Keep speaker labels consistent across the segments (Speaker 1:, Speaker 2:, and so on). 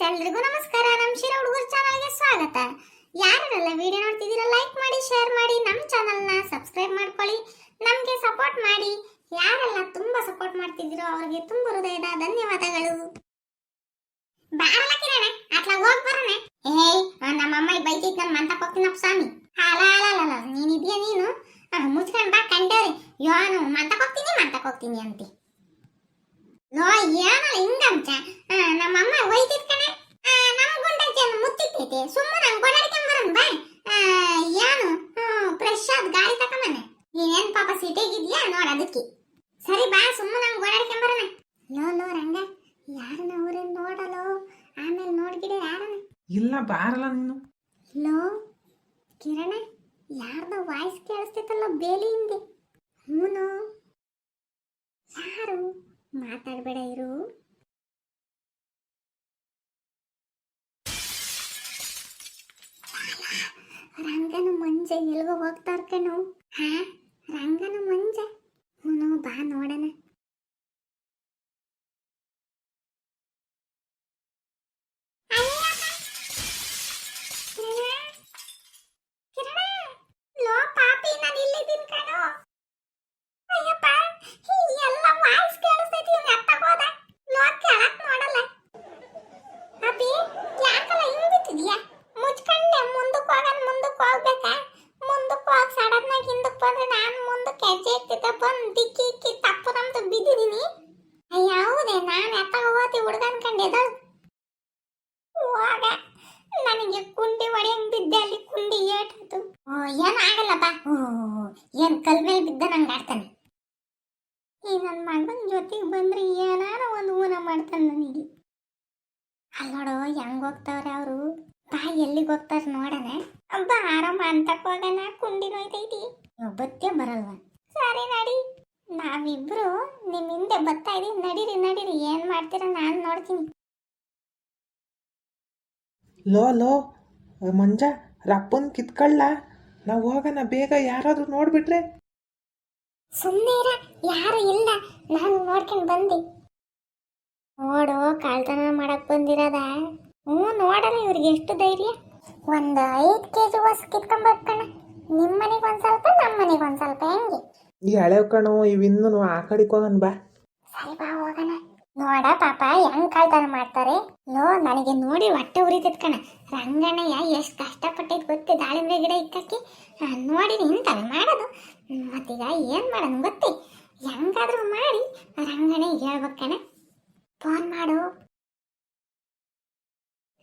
Speaker 1: ಎಲ್ರಿಗೂ ನಮಸ್ಕಾರ. ನಮ್ಮ ಶಿರಾ ಹುಡುಗರ ಚಾನಲ್ಗೆ ಸ್ವಾಗತ. ಯಾರೆಲ್ಲ ವಿಡಿಯೋ ನೋಡ್ತಿದ್ದೀರಾ ಲೈಕ್ ಮಾಡಿ, ಶೇರ್ ಮಾಡಿ, ನಮ್ಮ ಚಾನಲ್ನ ಸಬ್ಸ್ಕ್ರೈಬ್ ಮಾಡ್ಕೊಳ್ಳಿ, ನಮಗೆ ಸಪೋರ್ಟ್ ಮಾಡಿ. ಯಾರೆಲ್ಲ ತುಂಬಾ ಸಪೋರ್ಟ್ ಮಾಡ್ತಿದ್ದೀರೋ ಅವರಿಗೆ ತುಂಬ ಹೃದಯದ ಧನ್ಯವಾದಗಳು. ಬಾರಲ್ಲ ಕಿರಣ, ಅಟ್లా ಹೋಗ್ ಬರೋಣ. ಏಯ್, ನಮ್ಮ ಅಮ್ಮ ಬೈತಿದ್ ನಾನು ಮಂತಕ್ಕೆ ಹೋಗ್ತೀನಪ್ಪ ಸ್ವಾಮಿ. ಅಲ್ಲ ನೀನಿದ್ಯಾ ನೀನು ಮುಚ್ಕೊಂಡು ಬಾ ಕಂಡೇರಿ. ಯೋನು ಮಂತಕ್ಕೆ ಹೋಗ್ತೀನಿ ಅಂತಿ. ನೋ ಏನಲ್ಲ ಹಿಂಗಂಚ ನಮ್ಮಮ್ಮ ಒಯ್ತಿದ್ ಕಣೆ. ನಮ್ಮ ಗುಂಡಜ್ಜಿಯನ್ನು ಮುತ್ತಿಟ್ಟೈತೆ. ಸುಮ್ಮನೆ ನಂಗೆ ಗೋಡಾಡ್ಕೊಂಡ್ ಬರೋಣ ಬಾ. ಏನು ಫ್ರೆಶ್ ಆದ ಗಾಳಿ ತಕೊಂಬನೆ. ನೀನೇನ್ ಪಾಪ ಸಿಟಿಗಿದ್ಯಾ ನೋಡ ಅದಕ್ಕೆ. ಸರಿ ಬಾ, ಸುಮ್ಮನೆ ನಂಗೆ ಗೋಡಾಡ್ಕೊಂಡ್ ಬರೋಣ. ಲೋ ರಂಗ, ಯಾರನ್ನ ಅವ್ರೇನ್ ನೋಡಲು ಆಮೇಲೆ ನೋಡ್ಗಿಡ ಯಾರನ್ನ
Speaker 2: ಇಲ್ಲ ಬಾರಲ್ಲ ನೀನು.
Speaker 1: ಲೋ ಕಿರಣ, ಯಾರ್ದ ವಾಯ್ಸ್ ಕೇಳಿಸ್ತೈತಲ್ಲ ಬೇಲಿ ಹಿಂದೆ. ಹೂನು ಯಾರು ಮಾತಾಡ್ಬೇಡ ಇರು. ರಂಗನ ಮಂಜ ಎಲ್ಗೋ ಹೋಗ್ತಾರ ಕಣು. ಹಾ, ರಂಗನ ಮಂಜ. ಹೂನು ಬಾ ನೋಡಣ. ಲೋ ಪಾಪಿ, ನಾನು ಇಲ್ಲಿದ್ದೀನಿ ಕಣೋ. ಅಯ್ಯಪ್ಪ, ಎಲ್ಲ ವಾಯ್ಸ್ ಕೇಳಿಸ್ತೈತಿ. ಎತ್ತಗೋದ ಲೋ ಕೆಳಕ್ ನೋಡಲ್ಲ. ಅಪ್ಪಿ, ಯಾಕಲ್ಲ ಹಿಂಗ್ ಬಿತ್ತಿದ್ಯಾ? ಮುಚ್ಕೊಂಡೆ ಮುಂದಕ್ಕೆ ಹೋಗ್ಬೇಕಾ? ಮುಂದಕ್ಕೆ ಹೋಗಿ ಸಡನ್ನಾಗಿ ಹಿಂದಕ್ಕೆ ಬಂದ್ರೆ ನಾನು ಮುಂದಕ್ಕೆ ಹೆಜ್ಜೆ ಇಕ್ತಿದ್ದೆ. ಬಂದು ದಿಕ್ಕಿ ಇಕ್ಕಿ ತಪ್ಪು ನಮ್ದು ಬಿದ್ದಿದ್ದೀನಿ. ಹೌದೇ, ನಾನು ಎತ್ತಾಗ ಹೋತಿ ಹುಡುಗನ್ ಕಂಡು ಎದಳು ಹೋಗ. ನನಗೆ ಕುಂಡಿ ಹೊಡೆಯಂಗ್ ಬಿದ್ದೆ. ಅಲ್ಲಿ ಕುಂಡಿ ಏಟಾಯ್ತು. ಏನು ಆಗಲ್ಲಪ್ಪ. ಏನ್ ಕಲ್ ಮೇಲೆ ಬಿದ್ದ ನಂಗೆ ಆಡ್ತಾನೆ. ಈ ನನ್ನ ಮಗನ ಜೊತೆಗೆ ಬಂದ್ರೆ ಏನಾರ ಒಂದು ಊನ ಮಾಡ್ತಾನೆ ನನಗೆ. ಅಲ್ಲೋಡು ಹೆಂಗ್ ಹೋಗ್ತಾವ್ರೆ ಅವರು. ಬಾ, ಎಲ್ಲಿಗೆ ಹೋಗ್ತಾರ ನೋಡಣ. ಬಾ, ಆರಾಮ ಅಂತಕ್ ಹೋಗೋಣ. ಕುಂಡಿ ನೋಯ್ತೈತಿ. ಬತ್ತೇ ಬರಲ್ವ? ಸರಿ ನಡಿ, ನಾವಿಬ್ರು ನಿಮ್ ಹಿಂದೆ ಬರ್ತಾ ಇದೀವಿ. ನಡೀರಿ, ಏನ್ ಮಾಡ್ತೀರ ನಾನು ನೋಡ್ತೀನಿ.
Speaker 2: ಲೋ ಮಂಜ, ರಪ್ಪನ್ ಕಿತ್ಕೊಳ್ಳ. ನಾವು ಹೋಗೋಣ ಬೇಗ. ಯಾರಾದ್ರೂ ನೋಡ್ಬಿಟ್ರೆ?
Speaker 1: ಸುಮ್ಮನೆ ಇರ, ಯಾರು ಇಲ್ಲ, ನಾನು ನೋಡ್ಕೊಂಡು ಬಂದೆ. ನೋಡು, ಕಳ್ತನ ಮಾಡಕ್ ಬಂದಿರೋದ. ನೋಡಲ್ಲ, ಇವ್ರಿಗೆ ಎಷ್ಟು ಧೈರ್ಯ. ಒಂದು 5 kg ಹೊಸ ಕಿತ್ಕೊಂಬರ್ಕಣ. ನಿಮ್ಮ ಮನೆಗೆ ಒಂದ್ ಸ್ವಲ್ಪ, ನಮ್ಮ ಮನೆಗೆ ಒಂದ್ ಸ್ವಲ್ಪ. ಹೆಂಗೆ
Speaker 2: ಈ ಹಳೆ ಕಣೋ, ಇವಿನ್ನು ಆ ಕಡೆಗೆ ಹೋಗೋಣ ಬಾ.
Speaker 1: ಸರಿ ಬಾ, ಹೋಗೋಣ. ನೋಡ ಪಾಪ ಹೆಂಗ್ ಕಳ್ತನ ಮಾಡ್ತಾರೆ. ನನಗೆ ನೋಡಿ ಹೊಟ್ಟೆ ಉರಿತೈತ್ ಕಣ. ರಂಗಣ್ಣಯ್ಯ ಎಷ್ಟು ಕಷ್ಟಪಟ್ಟೈತ್ ಗೊತ್ತೇ ದಾಳಿಂಬೆ ಗಿಡ ಇಕ್ಕಕ್ಕೆ. ನೋಡಿ ನಿಂತಾನೆ ಮಾಡೋದು. ಮತ್ತೀಗ ಏನ್ ಮಾಡೋಣ ಗೊತ್ತೇ? ಹೆಂಗಾದ್ರೂ ಮಾಡಿ ರಂಗಣ್ಣಯ್ಯ ಹೇಳ್ಬೇಕಣ. ಫೋನ್ ಮಾಡು.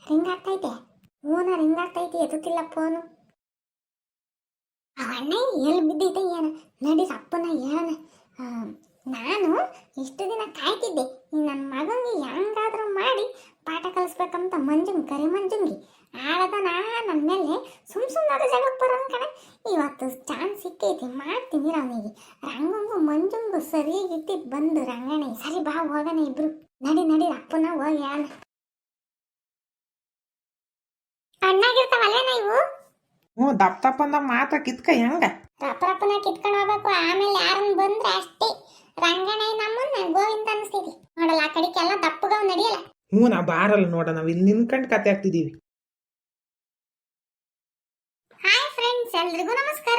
Speaker 1: ರಿಂಗ್ ಆಗ್ತೈತೆ. ರಿಂಗ್ ಆಗ್ತೈತಿ, ಎತ್ತುತ್ತಿಲ್ಲ ಫೋನು. ಅಣ್ಣ ಎಲ್ಲಿ ಬಿದ್ದೈತೆ ಏನು? ನಡಿ ಅಪ್ಪನ ಹೇಳೋಣ. ನಾನು ಇಷ್ಟು ದಿನ ಕಾಯ್ತಿದ್ದೆ, ನನ್ನ ಮಗನಿಗೆ ಹೆಂಗಾದ್ರೂ ಮಾಡಿ ಪಾಠ ಕಲಿಸ್ಬೇಕಂತ. ಕರಿ ಮಂಜುಂಗಿ ಆಳದ ನನ್ನ ಮೇಲೆ ಸುಮ್ಮನೆ ಜಗಕ್ಕೆ ಬರೋನ್ ಕಣ. ಇವತ್ತು ಚಾನ್ಸ್ ಸಿಕ್ಕೈತಿ, ಮಾಡ್ತೀನಿ ಅವನಿಗೆ. ರಂಗಂಗು ಮಂಜುಂಗು ಸರಿಯಾಗಿ ಇಟ್ಟಿದ್ದು ಬಂದು ರಂಗಣೆ. ಸರಿ ಬಾ, ಹೋಗೋಣ ಇಬ್ರು. ನಡಿ ಅಪ್ಪನ ಹೋಗಿ ಹೇಳ. ಅಣ್ಣಾಗಿರ್ತಾವಲ್ಲ ನೀವು.
Speaker 2: ದಪ್ಪ ಮಾತ್ರ ಕಿತ್ಕ ಹೆಂಗ?
Speaker 1: ರಪ್ಪನ ಕಿತ್ಕೊಂಡು ಹೋಗ್ಬೇಕು. ಆಮೇಲೆ ಯಾರನ್ನ ಬಂದ್ರೆ ಅಷ್ಟೇ. ರಂಗಣ್ಣ ನಮ್ಮನ್ನ ಗೋವಿಂದ ಅನಿಸ್ತೀವಿ ನೋಡಲ್ಲ. ಆ ಕಡೆಗೆಲ್ಲ ದಪ್ಪಗವ್ ನಡಿಯಲ್ಲ.
Speaker 2: ನಾ ಬಾರಲ್ಲ ನೋಡ, ನಾವ್ ಇಲ್ಲಿ ನಿನ್ಕಂಡು ಕತೆ ಆಗ್ತಿದೀವಿ.
Speaker 1: ಹಾಯ್ ಫ್ರೆಂಡ್ಸ್, ಎಲ್ರಿಗೂ ನಮಸ್ಕಾರ.